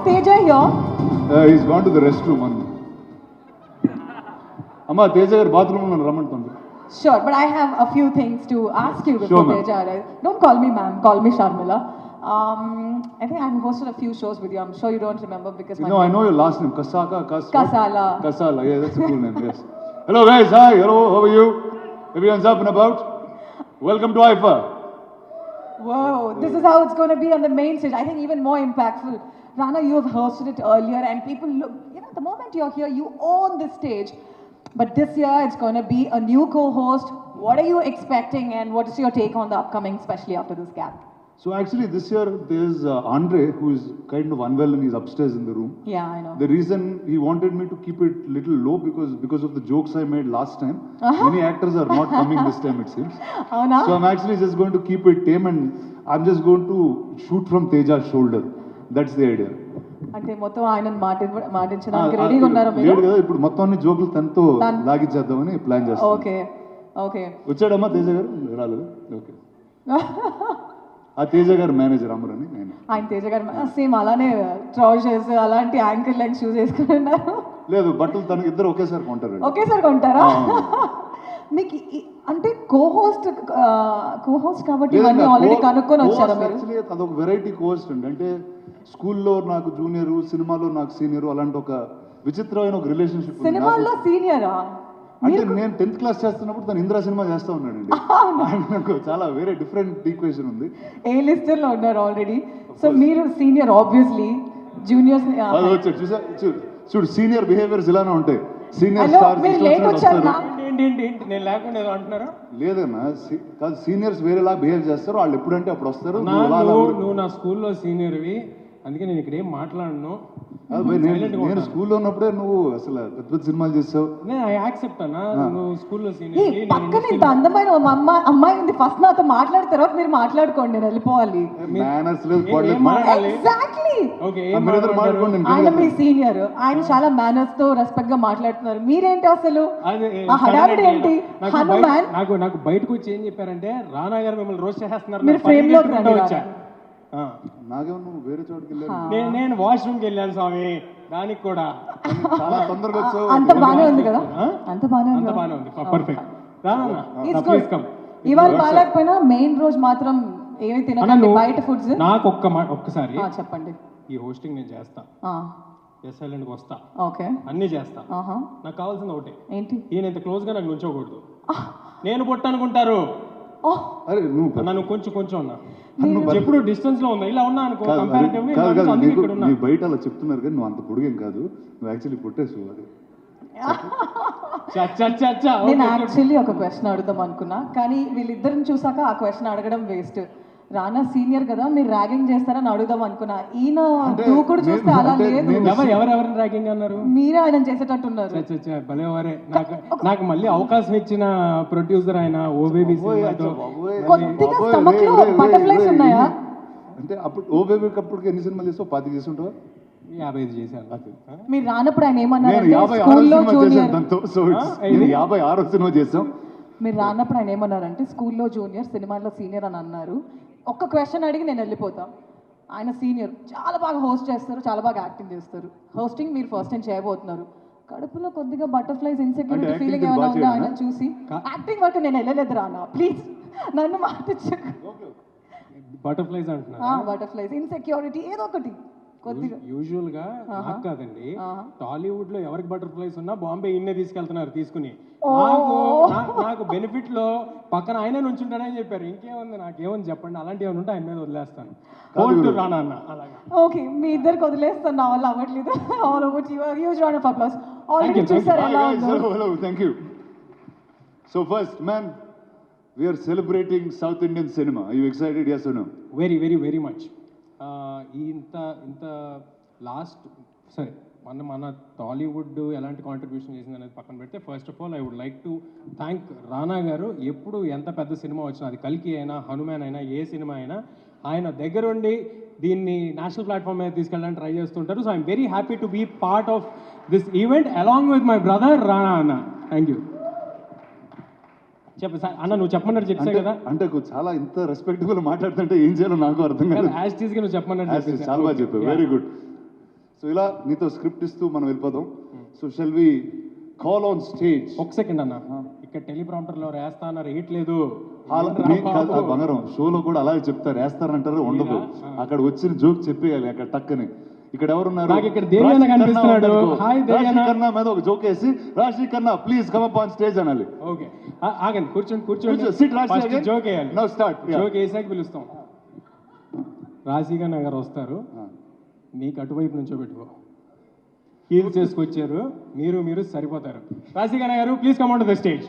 Teja here? He's gone to the restroom. Amma, Teja garu bathroom lo ramantundi. Sure, but I have a few things to ask you before Sure, ma'am. Teja arrives. Don't call me ma'am, call me Sharmila. I think I've hosted a few shows with you. I'm sure you don't remember because my No, I know your last name. Kasaka, Kasala. Kasala, yeah, that's a cool name, yes. Hello guys, hi, hello, how are you? Everyone's up and about? Welcome to IFA. Whoa, this is how it's going to be on the main stage. I think even more impactful. Rana, you have hosted it earlier and people look, the moment you're here, you own the stage. But this year, it's going to be a new co-host. What are you expecting and what is your take on the upcoming, especially after this gap? So actually this year there's Andre who is kind of unwell and he's upstairs in the room. Yeah, I know. The reason he wanted me to keep it little low because of the jokes I made last time. Many actors are not coming this time it seems. Oh, no? So I'm actually just going to keep it tame and I'm just going to shoot from Teja's shoulder. That's the idea. అంటే మొత్తం ఆయన మాటించడానికి రెడీగా ఉన్నారా మీరు? లేదు కదా ఇప్పుడు మొత్తం అన్ని జోకులు తనతో లాగించేద్దామని ప్లాన్ చేస్తాం. Okay okay. వచ్చాడమ్మా తేజ గారు రాలేదు. ఓకే. ఆ తేజ గారు మేనేజర్ అమర్ అని ఆయన తేజ గారు సేమ్ అలానే ట్రౌజర్స్ అలాంటి యాంకిల్ లెంగ్త్ షూస్ వేసుకుని ఉన్నారు. లేదు బట్టలు తనకి ఇద్దరు ఒకేసారి కొంటారు. ఒకేసారి కొంటారా? మీకు అంటే కోహోస్ట్ కాబట్టి ఇవన్నీ ఆల్రెడీ కనుక్కొని వచ్చారా మీరు? యాక్చువల్లీ అదొక వెరైటీ కోహోస్ట్ అండి. అంటే స్కూల్లో నాకు జూనియర్, సినిమాలో నాకు సీనియర్, అలాంటి ఒక విచిత్రమైన ఒక రిలేషన్షిప్. సినిమాలో సీనియరా? అంటే నేను 10th క్లాస్ చేస్తున్నప్పుడు తను ఇంద్రా సినిమా చేస్తా ఉన్నాడండి. నాకు చాలా వేరే డిఫరెంట్ ఈక్వేషన్ ఉంది. ఏ లిస్టర్ లో ఉన్నారు ఆల్రెడీ. సో మీరు సీనియర్ ఆబ్వియస్లీ, జూనియర్స్ చూడు సీనియర్ బిహేవియర్స్ ఇలానే ఉంటాయి. సీనియర్ నేను లేకుండా ఏదో అంటున్నారా? లేదన్నా, కాదు సీనియర్స్ వేరేలా బిహేవ్ చేస్తారు. వాళ్ళు ఎప్పుడంటే అప్పుడు వస్తారు. నువ్వు నా స్కూల్లో సీనియర్వి, అందుకే నేను ఇక్కడ ఏం మాట్లాడను. నేను స్కూల్లో ఉన్నప్పుడే నువ్వు అసలు పెద్ద పెద్ద సినిమాలు చేసావు. ఐ యాక్సెప్ట్ అన్నా, నువ్వు స్కూల్లో సీనియర్. పక్కన ఇంత అందమైన అమ్మాయి ఉంది, ఫస్ట్ నాతో మాట్లాడిన తర్వాత మీరు మాట్లాడుకోండి, నేను వెళ్ళిపోవాలి. ఆయన మీ సీనియర్, ఆయన చాలా మేనర్స్ తో రెస్పెక్ట్ గా మాట్లాడుతున్నారు. మీరేంటి అసలు హడావిడి ఏంటి? హనుమాన్ నాకు బయటకు వచ్చి ఏం చెప్పారంటే, రానా గారు మిమ్మల్ని రోస్ట్ చేస్తున్నారు, మీరు ఫ్రేమ్ లో వచ్చా. నాకేమో నువ్వు వేరే చోటుకి వెళ్ళాను. నేను వాష్రూమ్కి వెళ్ళాను స్వామి, దానికి కూడా చాలా తొందరగా వచ్చావు. అంత బానే ఉంది కదా? అంత బానే ఉంది, పర్ఫెక్ట్. ఇవాళ బాగాలేకపోయినా మెయిన్ రోజు మాత్రం ఏమి తినకండి, బయట ఫుడ్స్. నాకు ఒక్కసారి చెప్పండి. ఈ హోస్టింగ్ నేను చేస్తా, ఎస్ఐల్కి వస్తా, ఓకే, అన్ని చేస్తా. నాకు కావాల్సింది ఒకటే, ఏంటి? ఈయన ఇంత క్లోజ్ గా నాకు నుంచోకూడదు. నేను పొట్ట అనుకుంటారు. నన్ను కొంచెం ఉన్నా, ఎప్పుడు డిస్టెన్స్ లో ఉన్నా, ఇలా ఉన్నా అనుకో. బయట అలా చెప్తున్నారు కానీ నువ్వు అంత పొడుగేం కాదు, నువ్వు యాక్చువల్లీ పొట్టేసు. నేను యాక్చువల్లీ ఒక క్వశ్చన్ అడుగుదాం అనుకున్నా, కానీ వీళ్ళిద్దరిని చూసాక ఆ క్వశ్చన్ అడగడం వేస్ట్. రానా సీనియర్ కదా, మీరు ర్యాగింగ్ చేస్తారని అడుగుదాం అనుకున్నా. ఈయన దూకుడు చూస్తే అలా లేదు. ఎవరెవరిని ర్యాగింగ్ అన్నారు? మీరే ఆయన చేసేటట్టున్నారు. భలేవారే. నాకు మళ్ళీ అవకాశం ఇచ్చిన ప్రొడ్యూసర్ ఆయన ఓబేబీ. కొద్దిగా స్టమక్ లో బటర్ఫ్లైస్ ఉన్నాయా? అంటే అప్పుడు ఓబేబీ అప్పటికి ఎన్ని సినిమాలు చేస్తావు? 25 చేస్తుంటావా? 55 చేశాను. మీరు రానప్పుడు ఆయన ఏమన్నారు? 56 సినిమా చేసాం. మీరు రానప్పుడు ఆయన ఏమన్నారంటే స్కూల్లో జూనియర్, సినిమాల్లో సీనియర్ అని అన్నారు. ఒక్క క్వశ్చన్ అడిగి నేను వెళ్ళిపోతాం. ఆయన సీనియర్, చాలా బాగా హోస్ట్ చేస్తారు, చాలా బాగా యాక్టింగ్ చేస్తారు. హోస్టింగ్ మీరు ఫస్ట్ టైం చేయబోతున్నారు. కడుపులో కొద్దిగా బటర్ఫ్లైస్, ఇన్సెక్యూరిటీ ఫీలింగ్ ఏమైనా ఉందా ఆయన చూసి? యాక్టింగ్ వరకు నేను వెళ్ళలేదు రానా, ప్లీజ్ నన్ను మాటించక. బటర్ఫ్లైస్ అంటున్నా, బటర్ఫ్లైస్, ఇన్సెక్యూరిటీ ఏదో ఒకటి కొద్దిగా. యూజువల్ గా నాకు కాదండి, టాలీవుడ్ లో ఎవరికి బటర్ఫ్లైస్ ఉన్నా బాంబే ఇన్నే తీసుకెళ్తున్నారు తీసుకుని. నాకు బెనిఫిట్ లో పక్కన ఆయన నుంచి ఉంటాడని చెప్పారు. ఇంకేముంది, నాకేమని చెప్పండి. అలాంటి ఏమైనా ఉంటే ఆయన మీద వదిలేస్తాను. రానా అన్న అలాగే. ఓకే, మీ ఇద్దరికి వదిలేస్తాను, నా వల్ల అవ్వట్లేదు. All over huge round of applause. Already చూసారు ఎలా ఉందో. Hello, thank you. So first, man, we are celebrating South Indian cinema. Are you excited? Yes or no? Very much. ఇంత లాస్ట్ సరే మన టాలీవుడ్ ఎలాంటి కాంట్రిబ్యూషన్ చేసింది అనేది పక్కన పెడితే, first of all I would like to thank Rana garu. ఎప్పుడు ఎంత పెద్ద సినిమా వచ్చినా, అది కల్కి అయినా, హనుమాన్ అయినా, ఏ సినిమా అయినా ఆయన దగ్గరుండి దీన్ని నేషనల్ ప్లాట్ఫామ్ మీద తీసుకెళ్ళడానికి ట్రై చేస్తుంటారు. So I'm very happy to be part of this event along with my brother Rana అన్న. Thank you. చెప్పు సార్ అన్న, నువ్వు చెప్పమన్నారు చెప్పా కదా. అంటే చాలా ఇంత రెస్పెక్టబుల్ మాట్లాడుతుంటే ఏం చేయాలో నాకు అర్థం కాదు. యాజ్ టీజ్ గా నువ్వు చెప్పమన్నారు. చాలా బాగా చెప్పావు, వెరీ గుడ్. సో ఇలా నీతో స్క్రిప్ట్ ఇస్తూ మనం వెళ్ళిపోదాం. So shall we call on stage. ఒక సెకండ్ అన్న, ఇక్కడ టెలిప్రాంప్టర్లో వేస్తాన రేయట్లేదు. బంగారం షోలో కూడా అలాగే చెప్తారు, వేస్తారంటారు, ఉండదు. అక్కడ వచ్చిన జోక్ చెప్పేయాలి అక్కడ టక్కని. ఇక్కడ ఎవరున్నారు? నాకు ఇక్కడ దేవి అన్న కనిపిస్తున్నాడు. హాయ్ దేవి అన్న. రాశి ఖన్నా మీద ఒక జోక్ వేసి రాశి Khanna please come up on stage అనాలి. ఓకే ఆగండి, కూర్చోండి. సిట్ రాశి అగైన్. జోక్ వేయాలి. Now start. జోక్ వేసాక పిలుస్తాం. రాశిగా నగర్ వస్తారు, నీకు అటువైపు నుంచో పెట్టుకో. హీల్స్ చేసుకొచ్చారు, మీరు సరిపోతారు. రాశిగా నగర్ please come on to the stage.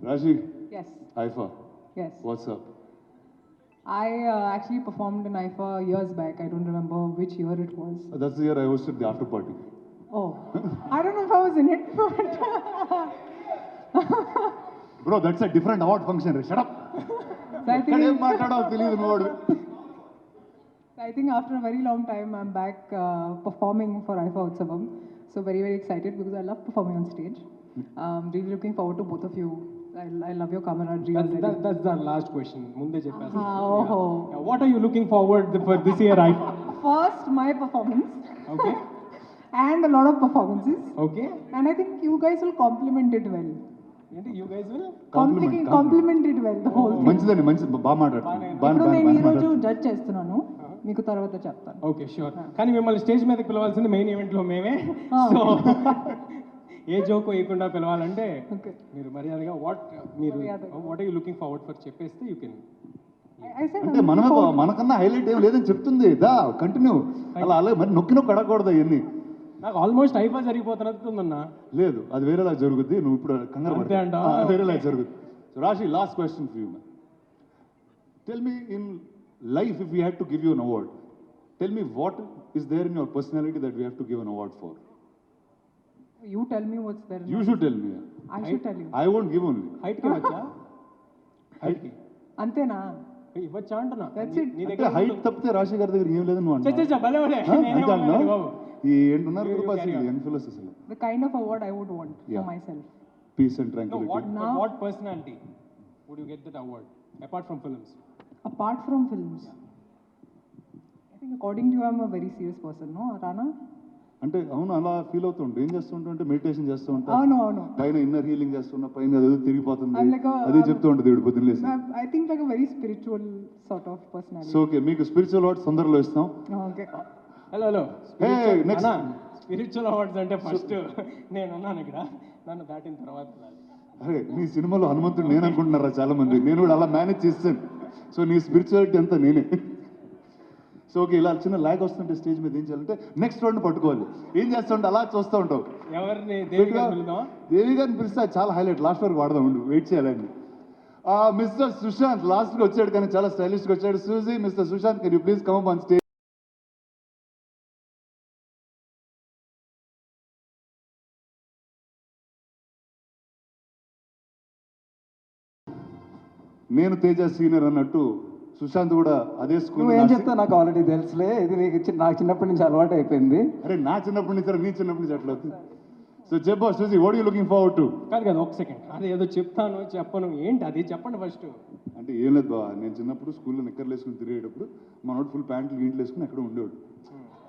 Rashi, Yes, Haifa, yes. what's up? I actually performed in IFA years back. I don't remember which year it was. That's the year I hosted the after party. Oh, I don't know if I was in it, but Bro, that's a different award function. Shut up. So I ఇక్కడ ఏం think, మాట్లాడాలో తెలియదు నువ్వు. I think after a very long time, I'm back performing for IFA Utsavam. So very, very excited because I love performing on stage. Really looking forward to both of you. I love your camaraderie already. That's the last question. ముందే చెప్పేసి. Oh. What are you looking forward for this year? First, my performance. Okay. And a lot of performances. Okay. And I think you guys will complement it well. ఏంటి you guys will? Compliment it well, the whole thing. మంచిదండి, మంచిది, బాగా మాట్లాడుతుంది. ఇప్పుడు నేను ఈరోజు judge చేస్తున్నాను, మీకు తర్వాత చెప్తాను. Okay sure. కానీ మిమ్మల్ని స్టేజ్ మీదకి పిలవాల్సింది మెయిన్ ఈవెంట్లో మేమే. సో ఏ జోక్ వేయకుండా పిలవాలంటే మీరు మర్యాదగా what are you looking forward for చెప్పేస్తే యూ కెన్. I said అంటే మనకన్నా హైలైట్ ఏం లేదని చెప్తుంది. దా కంటిన్యూ. అలా మరి నొక్కి అడగకూడదు అవన్నీ. నాకు ఆల్మోస్ట్ ఐఫా జరిగిపోతున్నట్టుందన్నా. లేదు, అది వేరేలా జరుగుద్ది. నువ్వు ఇప్పుడు కంగారు అంతే అంట. వేరేలా జరుగుద్ది. So Rashi, last question for you. Tell me, in life if you had to give you an award, tell me what is there in your personality that we have to give an award for. You tell me what's there. You should tell me. I should tell you. I won't give only. హైట్కి ఇవ్వచ్చా? హైట్కి అంతేనా? ఇవ్వచ్చా అంటున్నా. That's it. నీ అంటే దగ్గర height తప్పితే రాశి గారి దగ్గర ఏం లేదని నువ్వు చచ్చా భలే భలే. నేనే ఉన్నాను బాబు. ఈ ఏంటున్నారు యంగ్ ఫెలోస్ అసలు. The kind of award I would want for Yeah. myself. Peace and No, tranquillity. what personality would you get that award apart from films? Apart from films, I think according to you, I'm a very serious person, no, Rana? అంటే అవును, అలా feel అవుతుంటే ఏం చేస్తుంటే meditation చేస్తూ ఉంటా, అవును. పైన ఇన్నర్ హీలింగ్ చేస్తున్నా, పైన అదేదో తిరిగిపోతుంది, I'm like అదే చెప్తూ ఉంటుంది దేవుడు పొద్దున్న లేసి. I think like a very spiritual sort of personality. So okay, మీకు స్పిరిచువల్ అవార్డ్స్ తొందరలో ఇస్తాం. Okay. Hello Hey, next. Spiritual awards అంటే ఫస్ట్ నేనున్నాను ఇక్కడ, నన్ను దాటిన తర్వాత అరే నీ సినిమాలో హనుమంతుడు నేను అనుకుంటున్నారా చాలా మంది. నేను కూడా అలా మేనేజ్ చేస్తాను. సో నీ స్పిరిచువాలిటీ అంతా నేనే. సో ఓకే, ఇలా చిన్న ల్యాగ్ వస్తుంటే స్టేజ్ మీద ఏం చేయాలంటే నెక్స్ట్ రౌండ్ పట్టుకోవాలి. ఏం చేస్తుంటే అలా చూస్తూ ఉంటావు. ఎవరిని దేవి గారిని పిలుద్దాం? దేవి గారిని పిలిస్తే చాలా హైలైట్, లాస్ట్ వరకు వాడదాం, ఉండు వెయిట్ చేయాలండి. మిస్టర్ సుశాంత్ లాస్ట్గా వచ్చాడు, కానీ చాలా స్టైలిష్గా వచ్చాడు. Suji, mister Sushant, can you please come up on stage. నేను తేజ సీనియర్ అన్నట్టు సుశాంత్ కూడా అదే స్కూల్. నువ్వు ఏం చెప్తావు నాకు ఆల్రెడీ తెలుసులే, ఇది నీకు నాకు చిన్నప్పటి నుంచి అలవాటు అయిపోయింది. అరే నా చిన్నప్పటి నుంచి నీ చిన్నప్పటి నుంచి అట్లా అవుతుంది. సో చెప్పు Suji, what you looking forward to? కాదు ఒక సెకండ్, అది ఏదో చెప్తాను చెప్పను, ఏంటి అది చెప్పండి ఫస్ట్. అంటే ఏం లేదు బాబా, నేను చిన్నప్పుడు స్కూల్లో నిక్కర్లు వేసుకుని తిరిగేటప్పుడు మనోడు ఫుల్ ప్యాంట్లు గీంట్లు వేసుకుని ఎక్కడ ఉండేవాడు.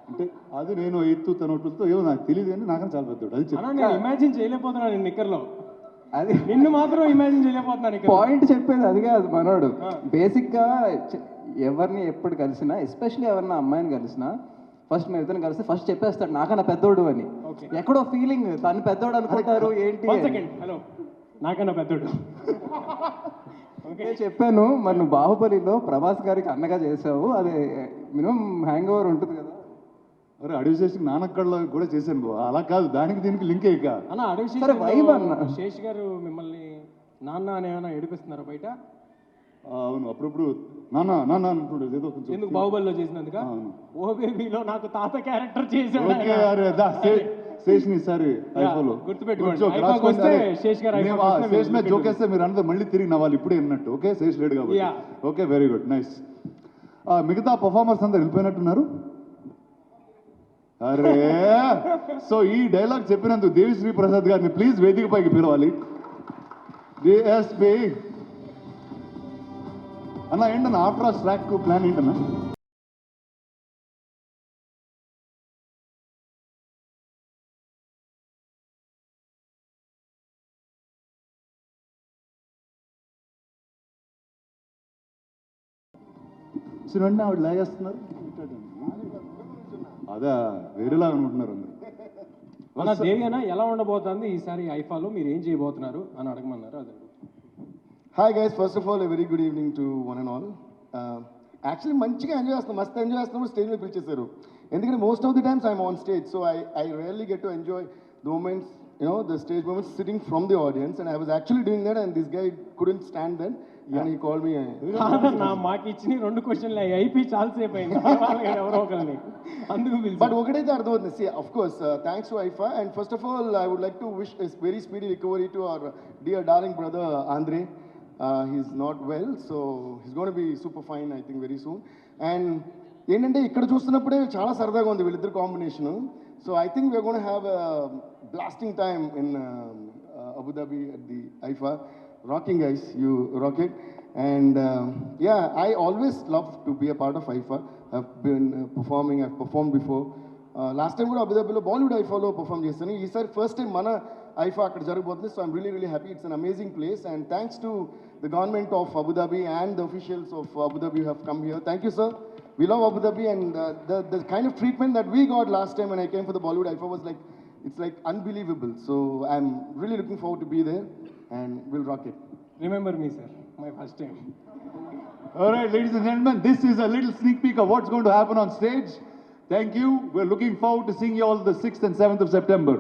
అంటే అది నేను ఎత్తు తన ఒట్టుతో ఏమో నాకు తెలియదు, కానీ నాకన్నా చాలా పెద్దవాడు. అది అన్నా నేను ఇమాజిన్ చేయలేకపోతున్నాను నేను నిక్కర్లో, అది నిన్ను మాత్రం ఇమాజిన్ చేయలేకపోతున్నాను ఇక్కడ. పాయింట్ చెప్పేది అది కాదు మనోడు. బేసిక్గా ఎవరిని ఎప్పుడు కలిసినా, ఎస్పెషల్లీ ఎవరిన అమ్మాయిని కలిసినా, ఫస్ట్ మేము ఇద్దరు కలిసి ఫస్ట్ చెప్పేస్తాడు నాకన్నా పెద్దోడు అని. ఎక్కడో ఫీలింగ్ తను పెద్దోడు అనుకుంటారు ఏంటి. హలో, నాకన్నా పెద్దోడు. ఓకే చెప్పాను, మరి నువ్వు బాహుబలిలో ప్రభాస్ గారికి అన్నగా చేసావు, అది మినిమం హ్యాంగ్ ఓవర్ ఉంటుంది కదా. అరే అడవి చేసి నానక్కడలో కూడా చేశాను బాబా, అలా కాదు, దానికి దీనికి లింక్ అయ్యాక. అన్న అడవి సరే, vibe అన్న. శేష్ గారు మిమ్మల్ని నాన్న అని ఏమైనా ఏడిపిస్తున్నారు బయట? అవును, అప్పుడప్పుడు నాన్న నాన్న అంటుండేది ఏదో కొంచెం. ఎందుకు బాహుబలిలో చేసినందుక? అవును. ఓ బేబీలో నాకు తాత క్యారెక్టర్ చేశాడు ఓకే ఆయన. అరే దా శేష్ని ఈసారి ఐఫాలో గుర్తుపెట్టుకోండి. ఐఫాకి వస్తే శేష్ గారు ఐఫాకి వస్తే శేష్ మీద మీరు జోకేస్తే మీరు అందరూ మళ్ళీ తిరిగి నవ్వాలి ఇప్పుడే అన్నట్టు. ఓకే, శేష్ లేడు కాబట్టి. Yeah. Okay, very good, nice. మిగతా పర్ఫార్మర్స్ అందరు వెళ్ళిపోయినట్టున్నారు. అరే, సో ఈ డైలాగ్ చెప్పినందుకు దేవిశ్రీ ప్రసాద్ గారిని ప్లీజ్ వేదిక పైకి పిలవాలి. డిఎస్పి అన్న, ఏంటన్నా ఆఫ్టర్ ఆల్ ట్రాక్ ప్లాన్ ఏంటన్నా? వెంటనే ఆవిడ లాగేస్తున్నారు. అదే వేరేలాగా అనుకుంటున్నారు అందరు. మన దేవి అన్న ఎలా ఉండబోతుంది ఈసారి ఐఫాలో, మీరు ఏం చేయబోతున్నారు అని అడగమన్నారు. అదే hi guys, first of all a very good evening to one and all. Actually మంచిగా ఎంజాయ్ చేస్తున్నాం, మస్తు ఎంజాయ్ చేస్తున్నాం. స్టేజ్ మీద పిలిచేశారు, ఎందుకంటే most of the times I'm on stage, so I really get to enjoy the moments, the stage moments sitting from the audience, and I was actually doing that, and this guy couldn't stand then, and he called me. నా మాకు ఇచ్చిన 2 క్వశ్చన్లు అయిపోయి చాలాసేపు అయింది. ఎవరో ఒకరిని అందుకు But ఒకటైతే అర్థమవుతుంది. See, of course, thanks to IFA, and first of all, I would like to wish a very speedy recovery to our dear darling brother Andre. He's not well, so he's going to be super fine, I think, very soon. And ఏంటంటే ఇక్కడ చూస్తున్నప్పుడే చాలా సరదాగా ఉంది వీళ్ళిద్దరు combination. So I think we're going to have a blasting time in Abu Dhabi at the IFA. Rocking, guys, you rock it. And yeah, I always love to be a part of IFA. I've been performing, I've performed before. Last time కూడా Abu Dhabi లో Bollywood ఐఫాలో perform చేస్తాను. ఈసారి first time మన ఐఫా అక్కడ జరగబోతుంది. So I'm really happy. It's an amazing place, and thanks to the government of Abu Dhabi and the officials of Abu Dhabi who have come here. Thank you, sir. We love Abu Dhabi, and the kind of treatment that we got last time when I came for the Bollywood IFA was like, it's like unbelievable. So I'm really looking forward to be there, and we'll rock it. Remember me sir, my first time. All right, ladies and gentlemen, this is a little sneak peek of what's going to happen on stage. Thank you. We're looking forward to seeing you all the 6th and 7th of September.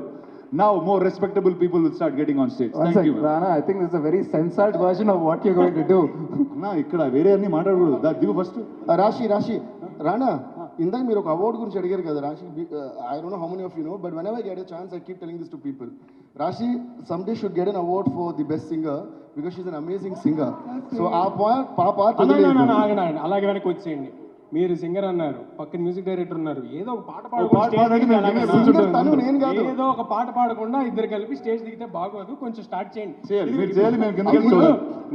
Now more respectable people will start getting on stage. Thank you. Rana, I think this is a very censored version of what you're going to do. అన్నా, ఇక్కడ వేరే అన్ని మాట్లాడకూడదు. దిగు first. రాశి రానా, ఇందాక మీరు ఒక అవార్డు గురించి అడిగారు కదా రాశి. I don't know how many of you know, but when ever I get a chance I keep telling this to people. రాశి someday should get an award for the best singer because she's an amazing singer. So ఆ part ఆగండి, అలాగే వెనక్కి వచ్చేయండి. మీరు singer అన్నారు, పక్కన music director ఉన్నారు. ఏదో ఒక పాట ఏదో ఒక పాట పాడకుండా ఇద్దరు కలిపి స్టేజ్ దిగితే బాగోదు. కొంచెం స్టార్ట్ చేయండి.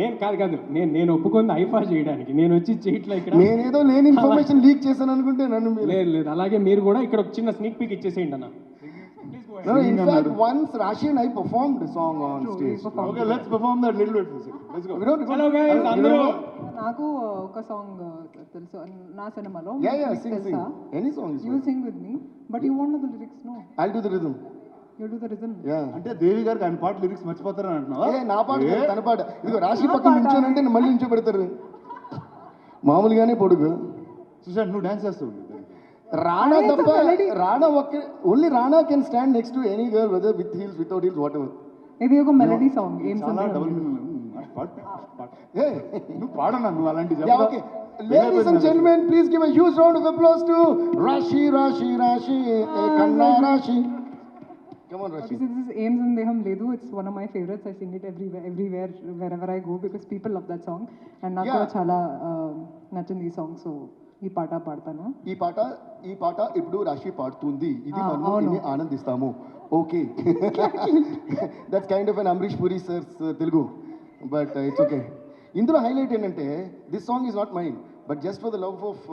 నేను కాదు నేను ఒప్పుకుంది ఐఫా చేయడానికి, నేను వచ్చి చేయట్లే ఇక్కడ. నేనేదో లేని ఇన్ఫర్మేషన్ లీక్ చేశాను అనుకుంటే నన్ను లేదు. అలాగే మీరు కూడా ఇక్కడ ఒక చిన్న స్నీక్ పీక్ ఇచ్చేసేయండి అన్న. No, in fact, once Rashi and I performed a song on stage. Okay, let's perform that little bit. Let's go. Hello guys, అందరూ. నాకు ఒక సాంగ్ తెలుసు నా సినిమాలో. Yeah, sing. Any song is You sing with me, but you won't know the lyrics, no? I'll do the rhythm. You do the rhythm. Yeah. అంటే దేవి గారికి ఆయన పాట లిరిక్స్ మర్చిపోతారని అంటున్నావా? నా పాట కాదు, తన పాట. ఇదిగో రాశి పక్కన నిల్చోనంటే మళ్ళీ నిల్చోబెడతారు. మామూలుగానే పొడుగు. సుశాంత్, నువ్వు డాన్స్ చేస్తావు. రాణా తప్ప Rana only Rana can stand next to any girl whether with heels without heels whatever. ఇది ఒక మెలడీ సాంగ్. ఏం చాలా సాంగ్? Double meaning. నువ్వు పాడన్నా, నువ్వు అలాంటి Yeah, okay. Ladies and gentlemen, please give a huge round of applause to Rashi, Kanna Rashi. Come on, Rashi. This is Aim Sandeham Ledu. It's one of my favorites. I sing it everywhere, wherever I go because people love that song. And నాకు Yeah. చాలా నచ్చింది ఈ song. So ఈ పాట పాడతాను. ఈ పాట ఇప్పుడు రాశి పాడుతుంది. ఇది మనం అవును. దీన్ని ఆనందిస్తాము. Okay, that's kind of an Amrish Puri sir's Telugu, but it's okay. ఇందులో హైలైట్ ఏంటంటే this song is not mine, but just for the love of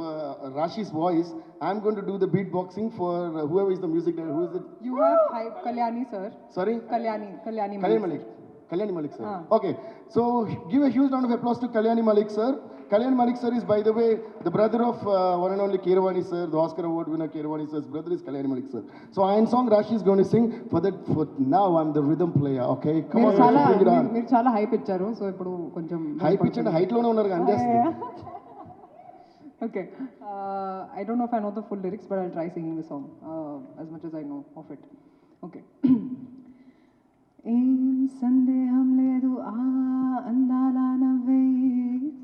Rashi's voice I'm going to do the beat boxing for whoever is the music director. Who is it? You have hype Kalyani sir. Sorry? Kalyani Kalyani Malik sir. Okay, so give a huge round of applause to Kalyani Malik sir. Kalyani Malik sir is, by the way, the brother of one and only Keeravani sir, the Oscar award winner Keeravani sir's brother is Kalyani Malik sir. So Iron Song Rashi is going to sing. For now I'm the rhythm player. Okay, come on, చాలా bring it on. మీరు చాలా hype ఇచ్చారు. So ఇప్పుడు కొంచెం hype ఇచ్చండి, height లోనే ఉన్నారు కదా, అందేస్తుంది. Okay, I don't know if I know the full lyrics, but I'll try singing the song as much as I know of it. Okay. ఏం సందేహం లేదు ఆ అందాల నవ్వే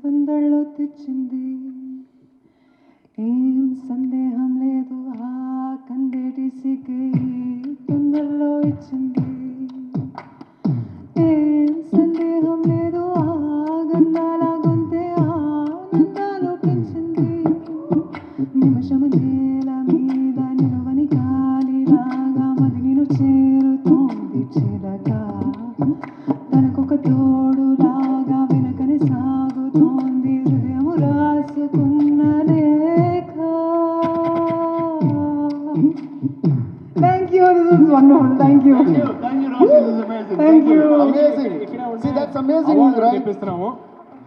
సందళ్ళో తెచ్చింది. ఏం సందేహం లేదు ఆ కందేటి సిగ్గే తొందర ఇచ్చింది. ఏం సందేహం లేదు ఆగందాల గొంతే ఆనందాలు పెంచింది. నిమిషము నేల మీద నిలవని గాలిలాగా మది నిన్ను చేరుతోంది చిలక. తనకొక తోడులాగా వెనకనే సాగుతోంది హృదయము రాసుకున్న లేఖ. Thank you, this is wonderful. Thank you. Thank you, Rashi. This is amazing. Thank you. Amazing. See, that's amazing, right? తెప్పిస్తున్నాము.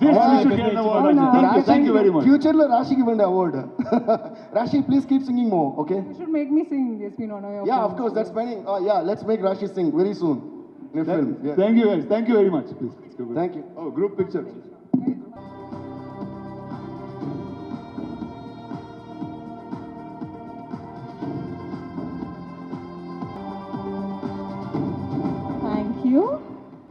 This you should get an award. Rashi. Thank you very much. Future lo Rashi given the award. Rashi, please keep singing more, okay? You should make me sing SP Nono. Yeah, of course, that's fine. Yeah, let's make Rashi sing very soon in a film. Yeah. Thank you guys. Thank you very much. Please. Thank you. Oh, group picture.